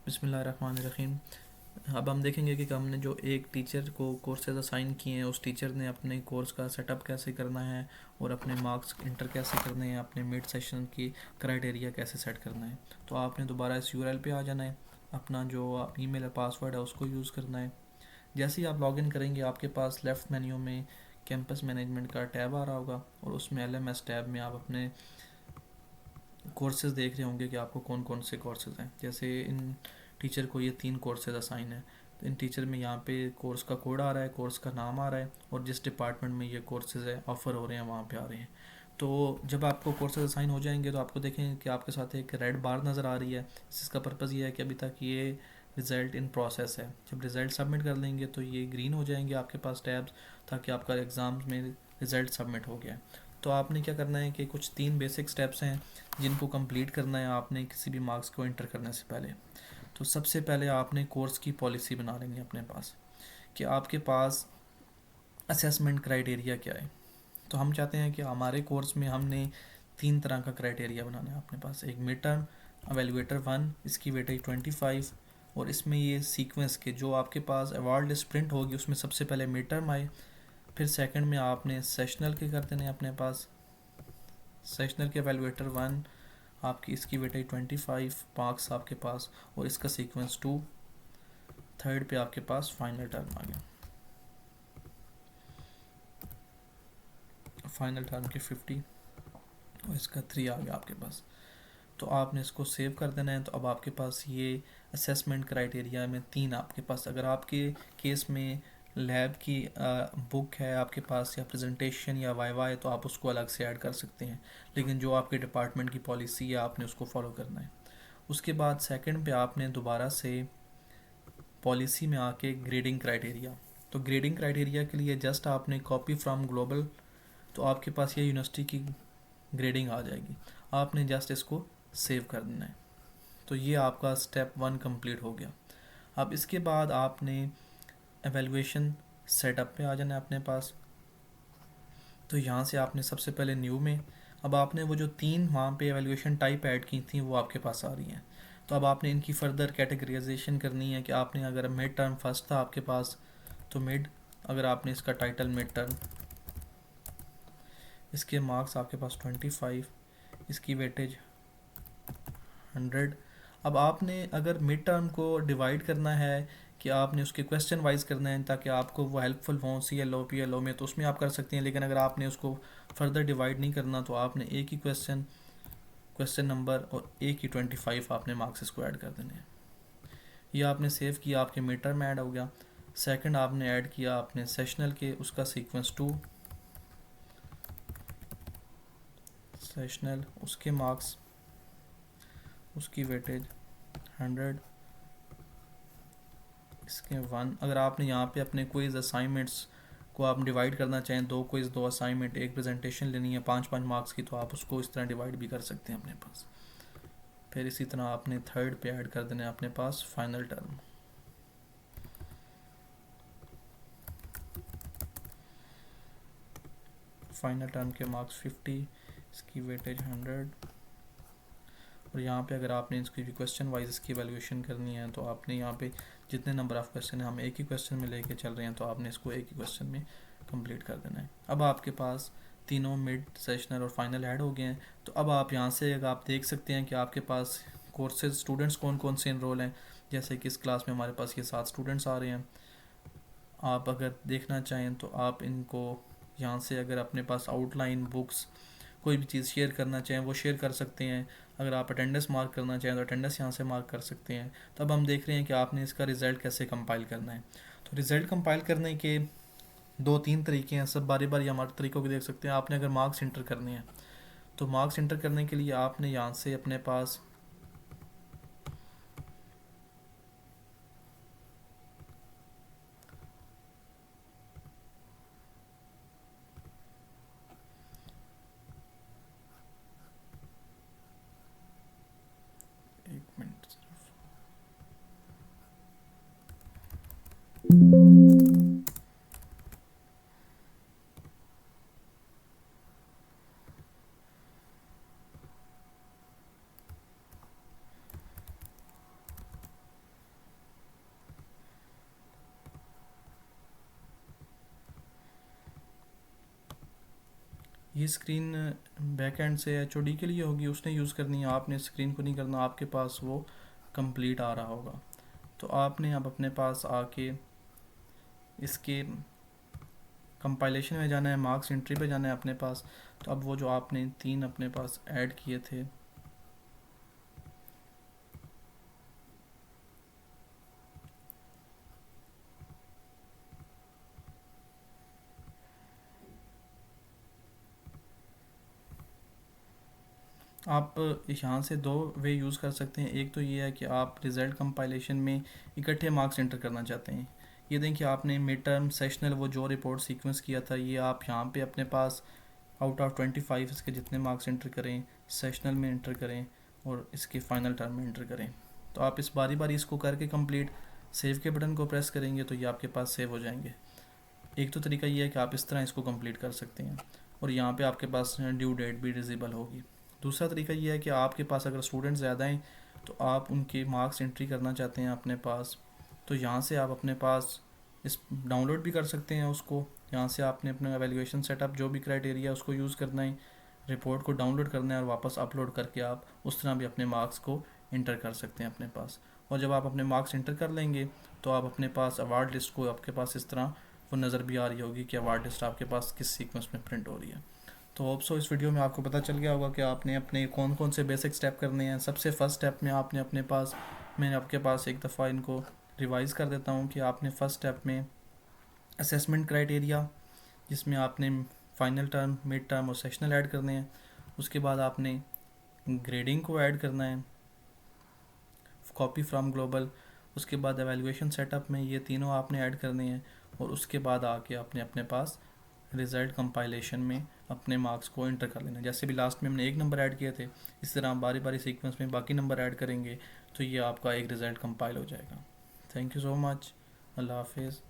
बिस्मिल्लाहिर्रहमानिर्रहीम। अब हम देखेंगे कि हमने जो एक टीचर को कोर्सेज असाइन किए हैं, उस टीचर ने अपने कोर्स का सेटअप कैसे करना है और अपने मार्क्स इंटर कैसे करने हैं, अपने मिड सेशन की क्राइटेरिया कैसे सेट करना है। तो आपने दोबारा इस यूआरएल पे आ जाना है, अपना जो ईमेल है पासवर्ड है उसको यूज़ करना है। जैसे ही आप लॉगिन करेंगे आपके पास लेफ़्ट मेन्यू में कैंपस मैनेजमेंट का टैब आ रहा होगा और उसमें एलएमएस टैब में आप अपने कोर्सेज देख रहे होंगे कि आपको कौन कौन से कोर्सेज हैं। जैसे इन टीचर को ये 3 कोर्सेज असाइन है, तो इन टीचर में यहाँ पे कोर्स का कोड आ रहा है, कोर्स का नाम आ रहा है और जिस डिपार्टमेंट में ये कोर्सेज है ऑफ़र हो रहे हैं वहाँ पे आ रहे हैं। तो जब आपको कोर्सेज असाइन हो जाएंगे तो आपको देखेंगे कि आपके साथ एक रेड बार नज़र आ रही है, जिसका पर्पज़ ये है कि अभी तक ये रिज़ल्ट इन प्रोसेस है। जब रिज़ल्ट सबमिट कर लेंगे तो ये ग्रीन हो जाएंगे आपके पास टैब्स, ताकि आपका एग्ज़ाम में रिज़ल्ट सबमिट हो गया। तो आपने क्या करना है कि कुछ 3 बेसिक स्टेप्स हैं जिनको कंप्लीट करना है आपने किसी भी मार्क्स को एंटर करने से पहले। तो सबसे पहले आपने कोर्स की पॉलिसी बना लेनी है अपने पास, कि आपके पास असेसमेंट क्राइटेरिया क्या है। तो हम चाहते हैं कि हमारे कोर्स में हमने 3 तरह का क्राइटेरिया बनाना है अपने पास। एक मिड टर्म एवेलुएटर 1, इसकी वेटेज 25, और इसमें ये सीक्वेंस के जो आपके पास अवार्ड स्प्रिंट होगी उसमें सबसे पहले मिड टर्म आए, फिर सेकंड में आपने सेशनल के कर देने अपने पास। सेशनल के एवेलुएटर 1 आपकी, इसकी वेटेज 25 मार्क्स आपके पास और इसका सीक्वेंस 2। थर्ड पे आपके पास फाइनल टर्म आ गया, फाइनल टर्म के 50 और इसका 3 आ गया आपके पास। तो आपने इसको सेव कर देना है। तो अब आपके पास ये असेसमेंट क्राइटेरिया में 3 आपके पास, अगर आपके केस में लैब की बुक है आपके पास या प्रेजेंटेशन या वाइवा है तो आप उसको अलग से ऐड कर सकते हैं, लेकिन जो आपके डिपार्टमेंट की पॉलिसी है आपने उसको फॉलो करना है। उसके बाद सेकंड पे आपने दोबारा से पॉलिसी में आके ग्रेडिंग क्राइटेरिया, तो ग्रेडिंग क्राइटेरिया के लिए जस्ट आपने कॉपी फ्रॉम ग्लोबल, तो आपके पास ये यूनिवर्सिटी की ग्रेडिंग आ जाएगी, आपने जस्ट इसको सेव कर देना है। तो ये आपका स्टेप 1 कंप्लीट हो गया। अब इसके बाद आपने एवेलुएशन सेटअप पे आ जाना है अपने पास। तो यहाँ से आपने सबसे पहले न्यू में, अब आपने वो जो 3 वहाँ पे एवेलुएशन टाइप ऐड की थी वो आपके पास आ रही हैं। तो अब आपने इनकी फर्दर कैटेगराइजेशन करनी है कि आपने अगर मिड टर्म फर्स्ट था आपके पास तो मिड, अगर आपने इसका टाइटल मिड टर्म, इसके मार्क्स आपके पास 25, इसकी वेटेज 100। अब आपने अगर मिड टर्म को डिवाइड करना है कि आपने उसके क्वेश्चन वाइज करना है ताकि आपको वो हेल्पफुल हों C L O P L O में, तो उसमें आप कर सकते हैं। लेकिन अगर आपने उसको फर्दर डिवाइड नहीं करना तो आपने एक ही क्वेश्चन नंबर और एक ही 25 आपने मार्क्स इसको ऐड कर देने हैं। ये आपने सेव किया, आपके मिड टर्म ऐड हो गया। सेकंड आपने ऐड किया आपने सेशनल के, उसका सीक्वेंस 2 सेशनल, उसके मार्क्स, उसकी वेटेज 100, इसके 1। अगर आपने यहाँ पे अपने क्विज़ असाइनमेंट्स को आप डिवाइड करना चाहें, 2 क्विज़ 2 असाइनमेंट 1 प्रेजेंटेशन लेनी है 5-5 मार्क्स की, तो आप उसको इस तरह डिवाइड भी कर सकते हैं अपने पास। फिर इसी तरह आपने थर्ड पे ऐड कर देना है अपने पास फाइनल टर्म। फाइनल टर्म के मार्क्स 50, इसकी वेटेज 100। और यहाँ पे अगर आपने इसकी क्वेश्चन वाइज इसकी वैल्यूएशन करनी है तो आपने यहाँ पे जितने नंबर ऑफ़ क्वेश्चन है, हम एक ही क्वेश्चन में लेके चल रहे हैं तो आपने इसको एक ही क्वेश्चन में कंप्लीट कर देना है। अब आपके पास तीनों मिड सेशनल और फाइनल ऐड हो गए हैं। तो अब आप यहाँ से अगर आप देख सकते हैं कि आपके पास कोर्सेज स्टूडेंट्स कौन कौन से इनरोल हैं। जैसे कि इस क्लास में हमारे पास ये 7 स्टूडेंट्स आ रहे हैं। आप अगर देखना चाहें तो आप इनको यहाँ से अगर अपने पास आउटलाइन बुक्स कोई भी चीज़ शेयर करना चाहें वो शेयर कर सकते हैं। अगर आप अटेंडेंस मार्क करना चाहें तो अटेंडेंस यहाँ से मार्क कर सकते हैं। तो अब हम देख रहे हैं कि आपने इसका रिज़ल्ट कैसे कंपाइल करना है। तो रिज़ल्ट कंपाइल करने के 2-3 तरीके हैं, सब बारी बारी हमारे तरीक़ों को देख सकते हैं। आपने अगर मार्क्स इंटर करने हैं तो मार्क्स इंटर करने के लिए आपने यहाँ से अपने पास एक मिनट सिर्फ, ये स्क्रीन बैक एंड से HOD के लिए होगी, उसने यूज़ करनी है, आपने स्क्रीन को नहीं करना, आपके पास वो कंप्लीट आ रहा होगा। तो आपने अब अपने पास आके इसके कंपाइलेशन में जाना है, मार्क्स एंट्री पे जाना है अपने पास। तो अब वो जो आपने 3 अपने पास ऐड किए थे, आप यहाँ से 2 वे यूज़ कर सकते हैं। एक तो ये है कि आप रिज़ल्ट कंपाइलेशन में इकट्ठे मार्क्स एंटर करना चाहते हैं। ये देखिए आपने मिड टर्म सेशनल वो जो रिपोर्ट सीक्वेंस किया था, ये आप यहाँ पे अपने पास आउट ऑफ 25 इसके जितने मार्क्स एंटर करें, सेशनल में एंटर करें और इसके फाइनल टर्म में एंटर करें। तो आप इस बारी बारी इसको करके कंप्लीट सेव के बटन को प्रेस करेंगे तो ये आपके पास सेव हो जाएंगे। एक तो तरीका ये है कि आप इस तरह इसको कंप्लीट कर सकते हैं और यहाँ पे आपके पास ड्यू डेट भी विजिबल होगी। दूसरा तरीका ये है कि आपके पास अगर स्टूडेंट ज़्यादा हैं तो आप उनके मार्क्स एंट्री करना चाहते हैं अपने पास, तो यहाँ से आप अपने पास इस डाउनलोड भी कर सकते हैं उसको। यहाँ से आपने अपना एवेल्यूएशन सेटअप जो भी क्राइटेरिया उसको यूज़ करना है, रिपोर्ट को डाउनलोड करना है और वापस अपलोड करके आप उस तरह भी अपने मार्क्स को इंटर कर सकते हैं अपने पास। और जब आप अपने मार्क्स इंटर कर लेंगे तो आप अपने पास अवार्ड लिस्ट को आपके पास इस तरह वो नज़र भी आ रही होगी कि अवार्ड लिस्ट आपके पास किस सीक्वेंस में प्रिंट हो रही है। तो होप सो इस वीडियो में आपको पता चल गया होगा कि आपने अपने कौन कौन से बेसिक स्टेप करने हैं। सबसे फर्स्ट स्टेप में आपने अपने पास, मैं आपके पास एक दफ़ा इनको रिवाइज़ कर देता हूँ कि आपने फर्स्ट स्टेप में असेसमेंट क्राइटेरिया, जिसमें आपने फाइनल टर्म, मिड टर्म और सेक्शनल ऐड करने हैं। उसके बाद आपने ग्रेडिंग को ऐड करना है, कॉपी फ्रॉम ग्लोबल। उसके बाद एवेल्यूएशन सेटअप में ये तीनों आपने ऐड करने हैं और उसके बाद आके आपने अपने पास रिज़ल्ट कंपाइलेशन में अपने मार्क्स को एंटर कर लेना। जैसे भी लास्ट में हमने 1 नंबर ऐड किए थे, इस तरह बारी बारी सीक्वेंस में बाकी नंबर ऐड करेंगे तो ये आपका एक रिज़ल्ट कंपाइल हो जाएगा। Thank you so much. अल्लाह हाफिज़।